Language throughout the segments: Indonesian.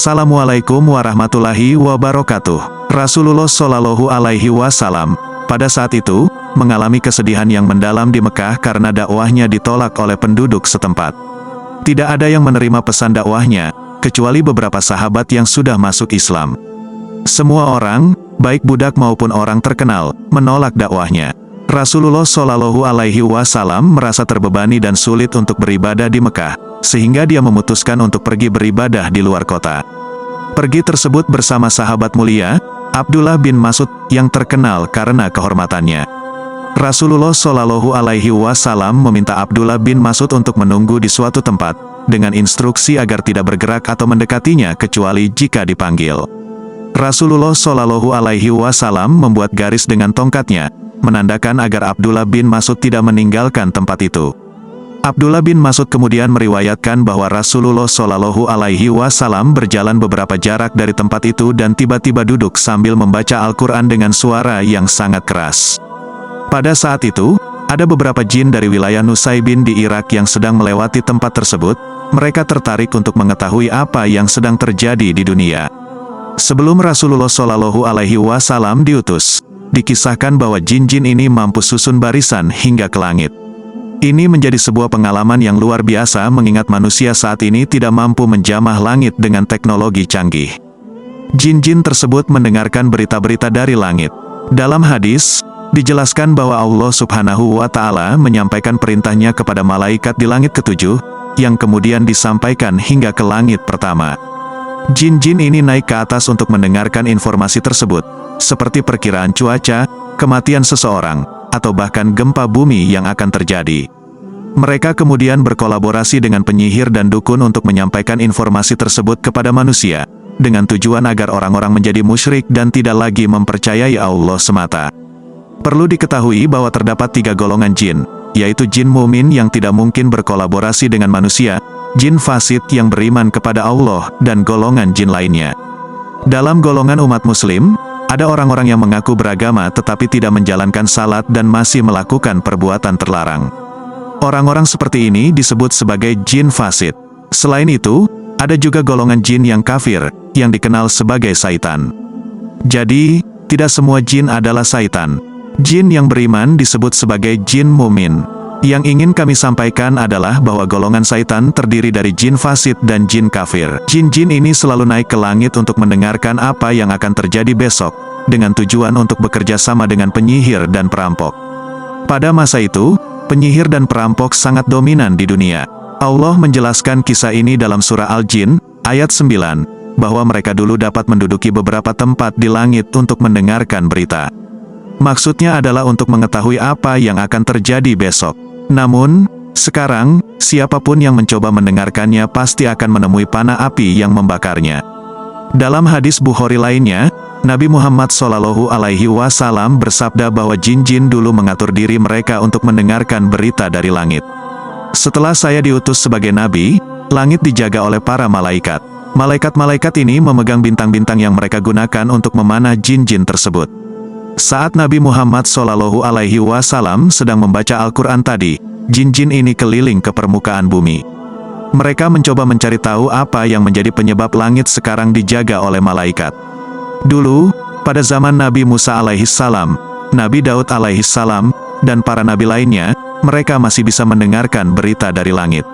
Assalamualaikum warahmatullahi wabarakatuh. Rasulullah Shallallahu Alaihi Wasallam pada saat itu mengalami kesedihan yang mendalam di Mekah karena dakwahnya ditolak oleh penduduk setempat. Tidak ada yang menerima pesan dakwahnya, kecuali beberapa sahabat yang sudah masuk Islam. Semua orang, baik budak maupun orang terkenal, menolak dakwahnya. Rasulullah Shallallahu Alaihi Wasallam merasa terbebani dan sulit untuk beribadah di Mekah, sehingga dia memutuskan untuk pergi beribadah di luar kota. Pergi tersebut bersama sahabat mulia, Abdullah bin Mas'ud, yang terkenal karena kehormatannya. Rasulullah Shallallahu Alaihi Wasallam meminta Abdullah bin Mas'ud untuk menunggu di suatu tempat, dengan instruksi agar tidak bergerak atau mendekatinya kecuali jika dipanggil. Rasulullah Shallallahu Alaihi Wasallam membuat garis dengan tongkatnya, menandakan agar Abdullah bin Mas'ud tidak meninggalkan tempat itu. Abdullah bin Mas'ud kemudian meriwayatkan bahwa Rasulullah Shallallahu Alaihi Wasallam berjalan beberapa jarak dari tempat itu dan tiba-tiba duduk sambil membaca Al-Quran dengan suara yang sangat keras. Pada saat itu, ada beberapa jin dari wilayah Nusaybin di Irak yang sedang melewati tempat tersebut. Mereka tertarik untuk mengetahui apa yang sedang terjadi di dunia. Sebelum Rasulullah Shallallahu Alaihi Wasallam diutus, dikisahkan bahwa jin-jin ini mampu susun barisan hingga ke langit. Ini menjadi sebuah pengalaman yang luar biasa mengingat manusia saat ini tidak mampu menjamah langit dengan teknologi canggih. Jin-jin tersebut mendengarkan berita-berita dari langit. Dalam hadis, dijelaskan bahwa Allah Subhanahu wa Ta'ala menyampaikan perintahnya kepada malaikat di langit ketujuh, yang kemudian disampaikan hingga ke langit pertama. Jin-jin ini naik ke atas untuk mendengarkan informasi tersebut, seperti perkiraan cuaca, kematian seseorang, atau bahkan gempa bumi yang akan terjadi. Mereka kemudian berkolaborasi dengan penyihir dan dukun untuk menyampaikan informasi tersebut kepada manusia, dengan tujuan agar orang-orang menjadi musyrik dan tidak lagi mempercayai Allah semata. Perlu diketahui bahwa terdapat 3 golongan jin, yaitu jin mumin yang tidak mungkin berkolaborasi dengan manusia, jin fasid yang beriman kepada Allah, dan golongan jin lainnya. Dalam golongan umat muslim, ada orang-orang yang mengaku beragama tetapi tidak menjalankan salat dan masih melakukan perbuatan terlarang. Orang-orang seperti ini disebut sebagai jin fasid. Selain itu, ada juga golongan jin yang kafir, yang dikenal sebagai syaitan. Jadi, tidak semua jin adalah syaitan. Jin yang beriman disebut sebagai jin mumin. Yang ingin kami sampaikan adalah bahwa golongan syaitan terdiri dari jin fasid dan jin kafir. Jin-jin ini selalu naik ke langit untuk mendengarkan apa yang akan terjadi besok, dengan tujuan untuk bekerja sama dengan penyihir dan perampok. Pada masa itu, penyihir dan perampok sangat dominan di dunia. Allah menjelaskan kisah ini dalam surah Al-Jin, ayat 9, bahwa mereka dulu dapat menduduki beberapa tempat di langit untuk mendengarkan berita. Maksudnya adalah untuk mengetahui apa yang akan terjadi besok. Namun, sekarang, siapapun yang mencoba mendengarkannya pasti akan menemui panah api yang membakarnya. Dalam hadis Bukhari lainnya, Nabi Muhammad Shallallahu Alaihi Wasallam bersabda bahwa jin-jin dulu mengatur diri mereka untuk mendengarkan berita dari langit. Setelah saya diutus sebagai nabi, langit dijaga oleh para malaikat. Malaikat-malaikat ini memegang bintang-bintang yang mereka gunakan untuk memanah jin-jin tersebut. Saat Nabi Muhammad Shallallahu Alaihi Wasallam sedang membaca Al-Quran tadi, jin-jin ini keliling ke permukaan bumi. Mereka mencoba mencari tahu apa yang menjadi penyebab langit sekarang dijaga oleh malaikat. Dulu, pada zaman Nabi Musa alaihissalam, Nabi Daud alaihissalam, dan para nabi lainnya, mereka masih bisa mendengarkan berita dari langit.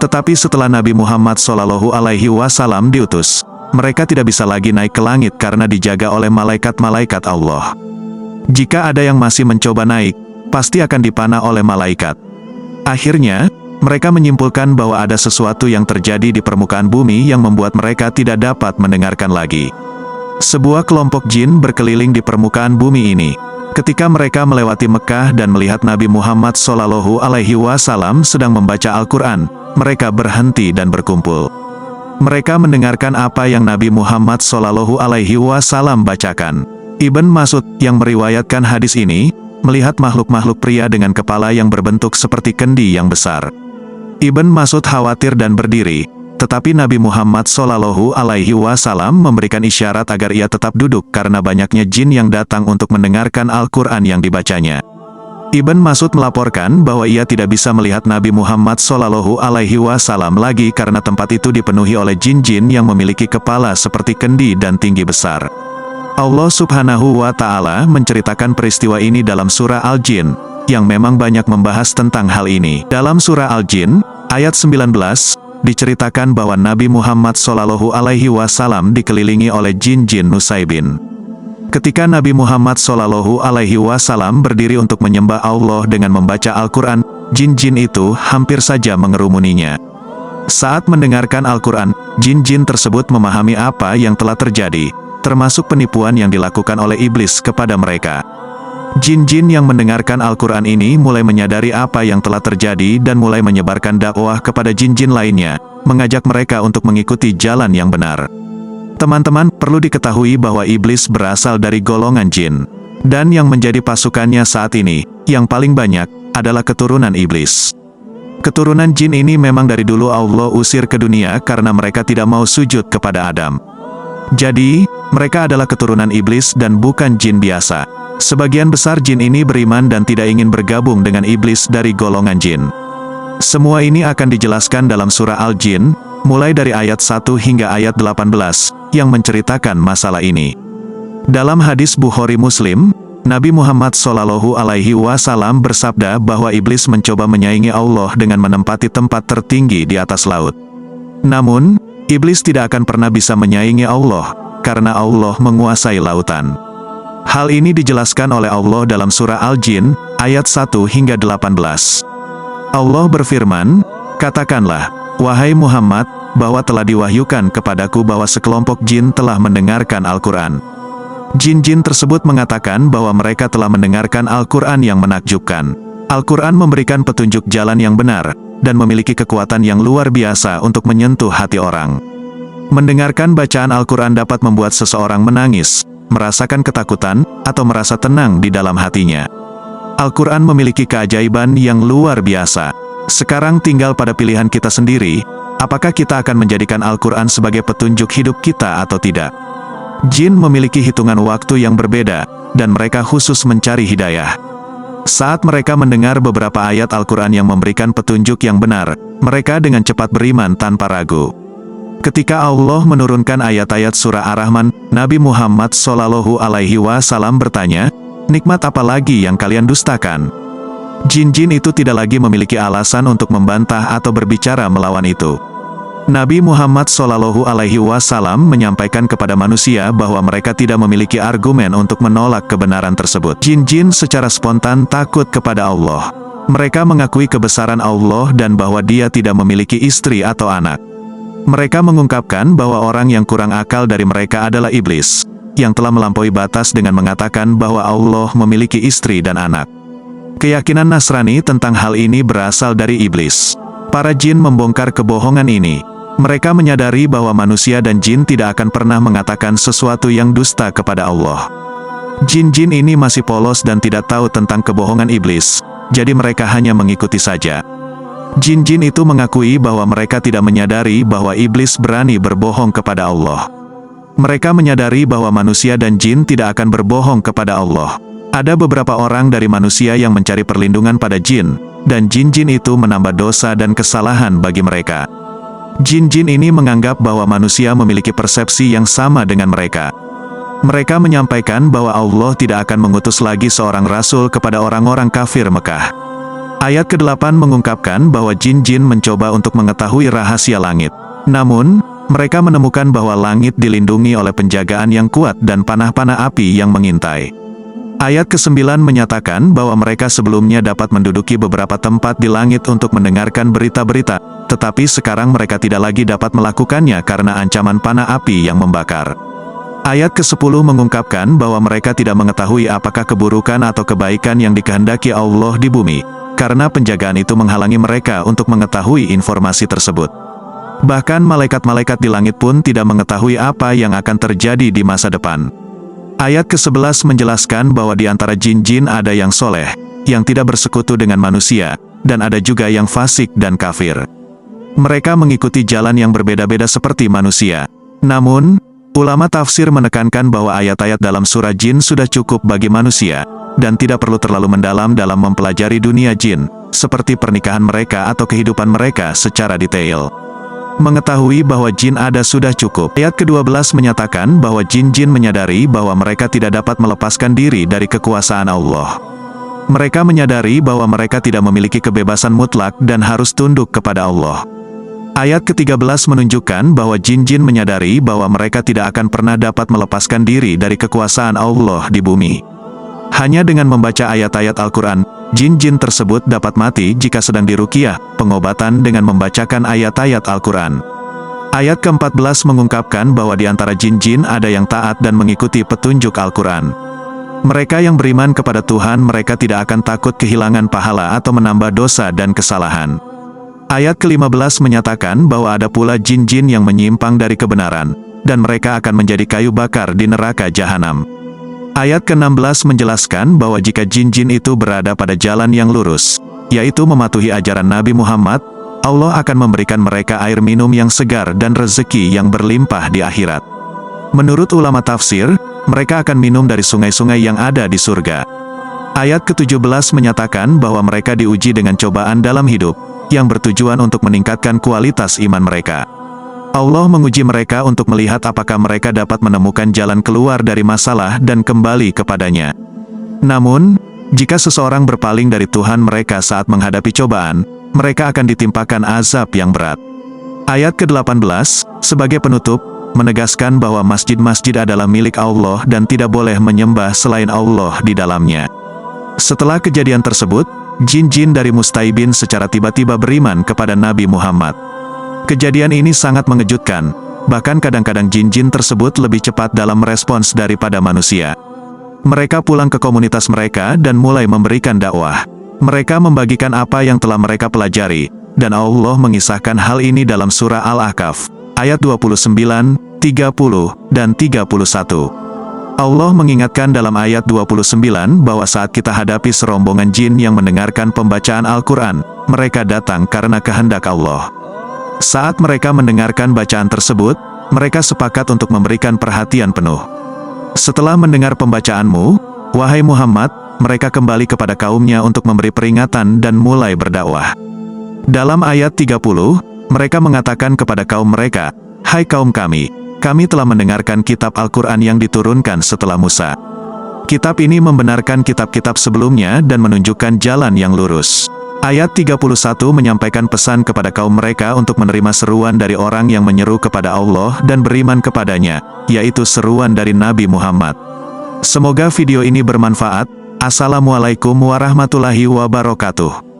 Tetapi setelah Nabi Muhammad Shallallahu Alaihi Wasallam diutus, mereka tidak bisa lagi naik ke langit karena dijaga oleh malaikat-malaikat Allah. Jika ada yang masih mencoba naik, pasti akan dipanah oleh malaikat. Akhirnya, mereka menyimpulkan bahwa ada sesuatu yang terjadi di permukaan bumi yang membuat mereka tidak dapat mendengarkan lagi. Sebuah kelompok jin berkeliling di permukaan bumi ini. Ketika mereka melewati Mekah dan melihat Nabi Muhammad Shallallahu Alaihi Wasallam sedang membaca Al-Quran, mereka berhenti dan berkumpul. Mereka mendengarkan apa yang Nabi Muhammad Shallallahu Alaihi Wasallam bacakan. Ibn Mas'ud yang meriwayatkan hadis ini, melihat makhluk-makhluk pria dengan kepala yang berbentuk seperti kendi yang besar. Ibn Mas'ud khawatir dan berdiri, tetapi Nabi Muhammad Shallallahu Alaihi Wasallam memberikan isyarat agar ia tetap duduk karena banyaknya jin yang datang untuk mendengarkan Al-Quran yang dibacanya. Ibn Mas'ud melaporkan bahwa ia tidak bisa melihat Nabi Muhammad SAW lagi karena tempat itu dipenuhi oleh jin-jin yang memiliki kepala seperti kendi dan tinggi besar. Allah Subhanahu wa Ta'ala menceritakan peristiwa ini dalam surah Al-Jin, yang memang banyak membahas tentang hal ini. Dalam surah Al-Jin, ayat 19, diceritakan bahwa Nabi Muhammad SAW dikelilingi oleh jin-jin Nusaybin. Ketika Nabi Muhammad SAW berdiri untuk menyembah Allah dengan membaca Al-Quran, jin-jin itu hampir saja mengerumuninya. Saat mendengarkan Al-Quran, jin-jin tersebut memahami apa yang telah terjadi, termasuk penipuan yang dilakukan oleh iblis kepada mereka. Jin-jin yang mendengarkan Al-Quran ini mulai menyadari apa yang telah terjadi dan mulai menyebarkan dakwah kepada jin-jin lainnya, mengajak mereka untuk mengikuti jalan yang benar. Teman-teman, perlu diketahui bahwa iblis berasal dari golongan jin. Dan yang menjadi pasukannya saat ini, yang paling banyak, adalah keturunan iblis. Keturunan jin ini memang dari dulu Allah usir ke dunia karena mereka tidak mau sujud kepada Adam. Jadi, mereka adalah keturunan iblis dan bukan jin biasa. Sebagian besar jin ini beriman dan tidak ingin bergabung dengan iblis dari golongan jin. Semua ini akan dijelaskan dalam surah Al-Jin, mulai dari ayat 1 hingga ayat 18, yang menceritakan masalah ini. Dalam hadis Bukhari Muslim, Nabi Muhammad SAW bersabda bahwa iblis mencoba menyaingi Allah dengan menempati tempat tertinggi di atas laut. Namun, iblis tidak akan pernah bisa menyaingi Allah, karena Allah menguasai lautan. Hal ini dijelaskan oleh Allah dalam surah Al-Jin, ayat 1 hingga 18. Allah berfirman, "Katakanlah, wahai Muhammad, bahwa telah diwahyukan kepadaku bahwa sekelompok jin telah mendengarkan Al-Quran." Jin-jin tersebut mengatakan bahwa mereka telah mendengarkan Al-Quran yang menakjubkan. Al-Quran memberikan petunjuk jalan yang benar, dan memiliki kekuatan yang luar biasa untuk menyentuh hati orang. Mendengarkan bacaan Al-Quran dapat membuat seseorang menangis, merasakan ketakutan, atau merasa tenang di dalam hatinya. Al-Quran memiliki keajaiban yang luar biasa. Sekarang tinggal pada pilihan kita sendiri, apakah kita akan menjadikan Al-Quran sebagai petunjuk hidup kita atau tidak. Jin memiliki hitungan waktu yang berbeda, dan mereka khusus mencari hidayah. Saat mereka mendengar beberapa ayat Al-Quran yang memberikan petunjuk yang benar, mereka dengan cepat beriman tanpa ragu. Ketika Allah menurunkan ayat-ayat surah Ar-Rahman, Nabi Muhammad SAW bertanya, "Nikmat apa lagi yang kalian dustakan?" Jin-jin itu tidak lagi memiliki alasan untuk membantah atau berbicara melawan itu. Nabi Muhammad SAW menyampaikan kepada manusia bahwa mereka tidak memiliki argumen untuk menolak kebenaran tersebut. Jin-jin secara spontan takut kepada Allah. Mereka mengakui kebesaran Allah dan bahwa Dia tidak memiliki istri atau anak. Mereka mengungkapkan bahwa orang yang kurang akal dari mereka adalah iblis, yang telah melampaui batas dengan mengatakan bahwa Allah memiliki istri dan anak. Keyakinan Nasrani tentang hal ini berasal dari iblis. Para jin membongkar kebohongan ini. Mereka menyadari bahwa manusia dan jin tidak akan pernah mengatakan sesuatu yang dusta kepada Allah. Jin-jin ini masih polos dan tidak tahu tentang kebohongan iblis, jadi mereka hanya mengikuti saja. Jin-jin itu mengakui bahwa mereka tidak menyadari bahwa iblis berani berbohong kepada Allah. Mereka menyadari bahwa manusia dan jin tidak akan berbohong kepada Allah. Ada beberapa orang dari manusia yang mencari perlindungan pada jin, dan jin-jin itu menambah dosa dan kesalahan bagi mereka. Jin-jin ini menganggap bahwa manusia memiliki persepsi yang sama dengan mereka. Mereka menyampaikan bahwa Allah tidak akan mengutus lagi seorang rasul kepada orang-orang kafir Mekah. Ayat ke-8 mengungkapkan bahwa jin-jin mencoba untuk mengetahui rahasia langit. Namun, mereka menemukan bahwa langit dilindungi oleh penjagaan yang kuat dan panah-panah api yang mengintai. Ayat ke-9 menyatakan bahwa mereka sebelumnya dapat menduduki beberapa tempat di langit untuk mendengarkan berita-berita, tetapi sekarang mereka tidak lagi dapat melakukannya karena ancaman panah api yang membakar. Ayat ke-10 mengungkapkan bahwa mereka tidak mengetahui apakah keburukan atau kebaikan yang dikehendaki Allah di bumi, karena penjagaan itu menghalangi mereka untuk mengetahui informasi tersebut. Bahkan malaikat-malaikat di langit pun tidak mengetahui apa yang akan terjadi di masa depan. Ayat ke-11 menjelaskan bahwa di antara jin-jin ada yang soleh, yang tidak bersekutu dengan manusia, dan ada juga yang fasik dan kafir. Mereka mengikuti jalan yang berbeda-beda seperti manusia. Namun, ulama tafsir menekankan bahwa ayat-ayat dalam surah Jin sudah cukup bagi manusia, dan tidak perlu terlalu mendalam dalam mempelajari dunia jin, seperti pernikahan mereka atau kehidupan mereka secara detail. Mengetahui bahwa jin ada sudah cukup. Ayat ke-12 menyatakan bahwa jin-jin menyadari bahwa mereka tidak dapat melepaskan diri dari kekuasaan Allah. Mereka menyadari bahwa mereka tidak memiliki kebebasan mutlak dan harus tunduk kepada Allah. Ayat ke-13 menunjukkan bahwa jin-jin menyadari bahwa mereka tidak akan pernah dapat melepaskan diri dari kekuasaan Allah di bumi. Hanya dengan membaca ayat-ayat Al-Quran, jin-jin tersebut dapat mati jika sedang diruqyah, pengobatan dengan membacakan ayat-ayat Al-Quran. Ayat ke-14 mengungkapkan bahwa di antara jin-jin ada yang taat dan mengikuti petunjuk Al-Quran. Mereka yang beriman kepada Tuhan mereka tidak akan takut kehilangan pahala atau menambah dosa dan kesalahan. Ayat ke-15 menyatakan bahwa ada pula jin-jin yang menyimpang dari kebenaran, dan mereka akan menjadi kayu bakar di neraka jahanam. Ayat ke-16 menjelaskan bahwa jika jin-jin itu berada pada jalan yang lurus, yaitu mematuhi ajaran Nabi Muhammad, Allah akan memberikan mereka air minum yang segar dan rezeki yang berlimpah di akhirat. Menurut ulama tafsir, mereka akan minum dari sungai-sungai yang ada di surga. Ayat ke-17 menyatakan bahwa mereka diuji dengan cobaan dalam hidup, yang bertujuan untuk meningkatkan kualitas iman mereka. Allah menguji mereka untuk melihat apakah mereka dapat menemukan jalan keluar dari masalah dan kembali kepadanya. Namun, jika seseorang berpaling dari Tuhan mereka saat menghadapi cobaan, mereka akan ditimpakan azab yang berat. Ayat ke-18, sebagai penutup, menegaskan bahwa masjid-masjid adalah milik Allah dan tidak boleh menyembah selain Allah di dalamnya. Setelah kejadian tersebut, jin-jin dari Mustaibin secara tiba-tiba beriman kepada Nabi Muhammad. Kejadian ini sangat mengejutkan, bahkan kadang-kadang jin-jin tersebut lebih cepat dalam merespons daripada manusia. Mereka pulang ke komunitas mereka dan mulai memberikan dakwah. Mereka membagikan apa yang telah mereka pelajari, dan Allah mengisahkan hal ini dalam surah Al-Ahqaf, ayat 29, 30, dan 31. Allah mengingatkan dalam ayat 29 bahwa saat kita hadapi serombongan jin yang mendengarkan pembacaan Al-Quran, mereka datang karena kehendak Allah. Saat mereka mendengarkan bacaan tersebut, mereka sepakat untuk memberikan perhatian penuh. Setelah mendengar pembacaanmu, wahai Muhammad, mereka kembali kepada kaumnya untuk memberi peringatan dan mulai berdakwah. Dalam ayat 30, mereka mengatakan kepada kaum mereka, "Hai kaum kami telah mendengarkan kitab Al-Quran yang diturunkan setelah Musa. Kitab ini membenarkan kitab-kitab sebelumnya dan menunjukkan jalan yang lurus." Ayat 31 menyampaikan pesan kepada kaum mereka untuk menerima seruan dari orang yang menyeru kepada Allah dan beriman kepadanya, yaitu seruan dari Nabi Muhammad. Semoga video ini bermanfaat. Assalamualaikum warahmatullahi wabarakatuh.